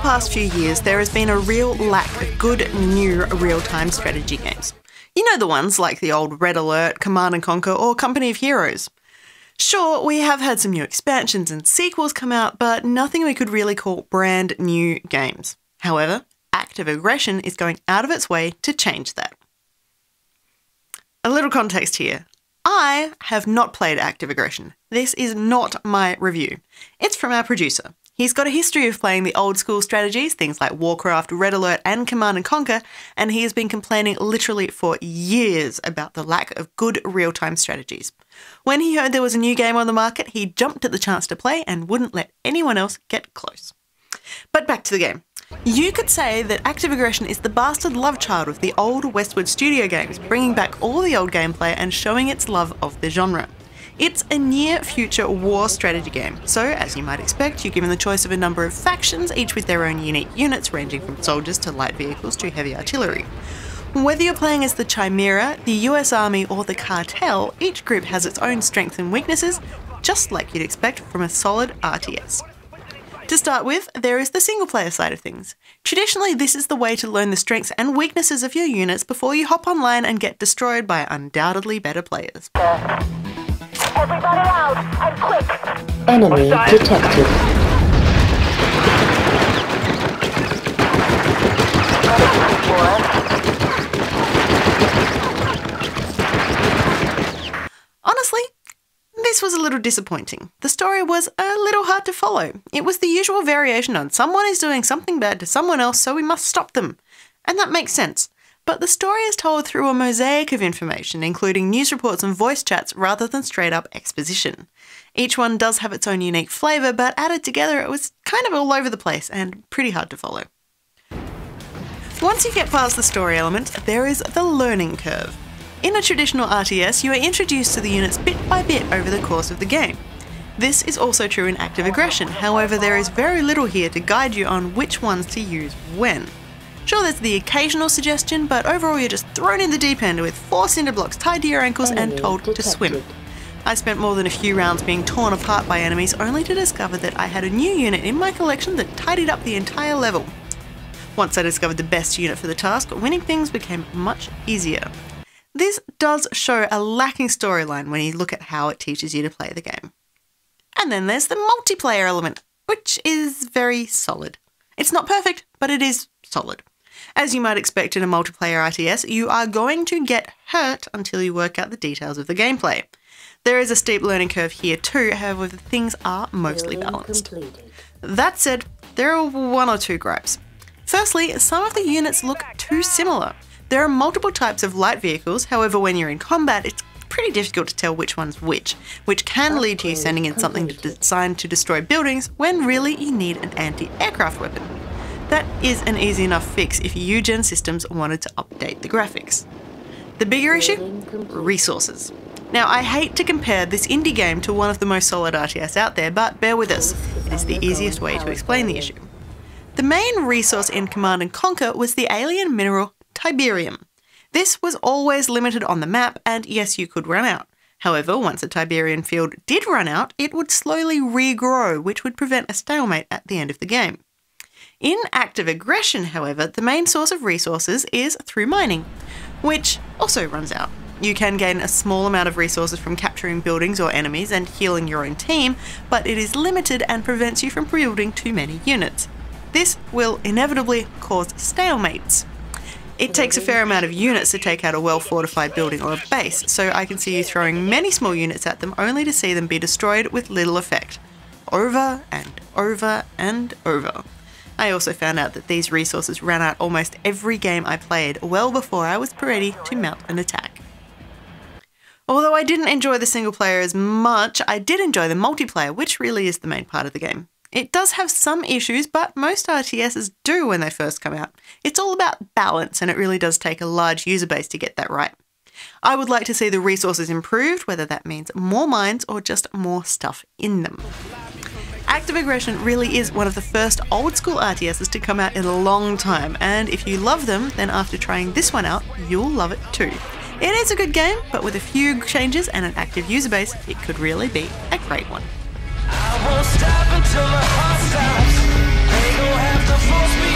past few years, there has been a real lack of good new real-time strategy games. You know, the ones like the old Red Alert, Command & Conquer or Company of Heroes. Sure, we have had some new expansions and sequels come out, but nothing we could really call brand new games. However, Act of Aggression is going out of its way to change that. A little context here. I have not played Act of Aggression. This is not my review. It's from our producer. He's got a history of playing the old school strategies, things like Warcraft, Red Alert and Command & Conquer, and he has been complaining literally for years about the lack of good real-time strategies. When he heard there was a new game on the market, he jumped at the chance to play and wouldn't let anyone else get close. But back to the game. You could say that Act of Aggression is the bastard love child of the old Westwood Studio games, bringing back all the old gameplay and showing its love of the genre. It's a near-future war strategy game, so as you might expect, you're given the choice of a number of factions, each with their own unique units ranging from soldiers to light vehicles to heavy artillery. Whether you're playing as the Chimera, the US Army or the Cartel, each group has its own strengths and weaknesses, just like you'd expect from a solid RTS. To start with, there is the single-player side of things. Traditionally, this is the way to learn the strengths and weaknesses of your units before you hop online and get destroyed by undoubtedly better players. Everybody out, and quick! Enemy detected. Honestly, this was a little disappointing. The story was a little hard to follow. It was the usual variation on someone is doing something bad to someone else, so we must stop them. And that makes sense. But the story is told through a mosaic of information, including news reports and voice chats rather than straight-up exposition. Each one does have its own unique flavour, but added together it was kind of all over the place and pretty hard to follow. Once you get past the story element, there is the learning curve. In a traditional RTS, you are introduced to the units bit by bit over the course of the game. This is also true in Act of Aggression, however there is very little here to guide you on which ones to use when. Sure, there's the occasional suggestion, but overall you're just thrown in the deep end with 4 cinder blocks tied to your ankles and told to swim. I spent more than a few rounds being torn apart by enemies only to discover that I had a new unit in my collection that tidied up the entire level. Once I discovered the best unit for the task, winning things became much easier. This does show a lacking storyline when you look at how it teaches you to play the game. And then there's the multiplayer element, which is very solid. It's not perfect, but it is solid. As you might expect in a multiplayer RTS, you are going to get hurt until you work out the details of the gameplay. There is a steep learning curve here too, however things are mostly balanced. That said, there are 1 or 2 gripes. Firstly, some of the units look too similar. There are multiple types of light vehicles, however when you're in combat it's pretty difficult to tell which one's which can lead to you sending in something designed to destroy buildings when really you need an anti-aircraft weapon. That is an easy enough fix if UGen systems wanted to update the graphics. The bigger issue? Resources. Now I hate to compare this indie game to one of the most solid RTS out there, but bear with us, it is the easiest way to explain the issue. The main resource in Command & Conquer was the alien mineral Tiberium. This was always limited on the map, and yes, you could run out. However, once a Tiberian field did run out, it would slowly regrow, which would prevent a stalemate at the end of the game. In Act of Aggression, however, the main source of resources is through mining, which also runs out. You can gain a small amount of resources from capturing buildings or enemies and healing your own team, but it is limited and prevents you from building too many units. This will inevitably cause stalemates. It takes a fair amount of units to take out a well-fortified building or a base, so I can see you throwing many small units at them only to see them be destroyed with little effect. Over and over and over. I also found out that these resources ran out almost every game I played, well before I was ready to mount an attack. Although I didn't enjoy the single player as much, I did enjoy the multiplayer, which really is the main part of the game. It does have some issues, but most RTSs do when they first come out. It's all about balance, and it really does take a large user base to get that right. I would like to see the resources improved, whether that means more mines or just more stuff in them. Act of Aggression really is one of the first old school RTSs to come out in a long time, and if you love them, then after trying this one out, you'll love it too. It is a good game, but with a few changes and an active user base, it could really be a great one. I won't stop until my heart stops. go half the full speed.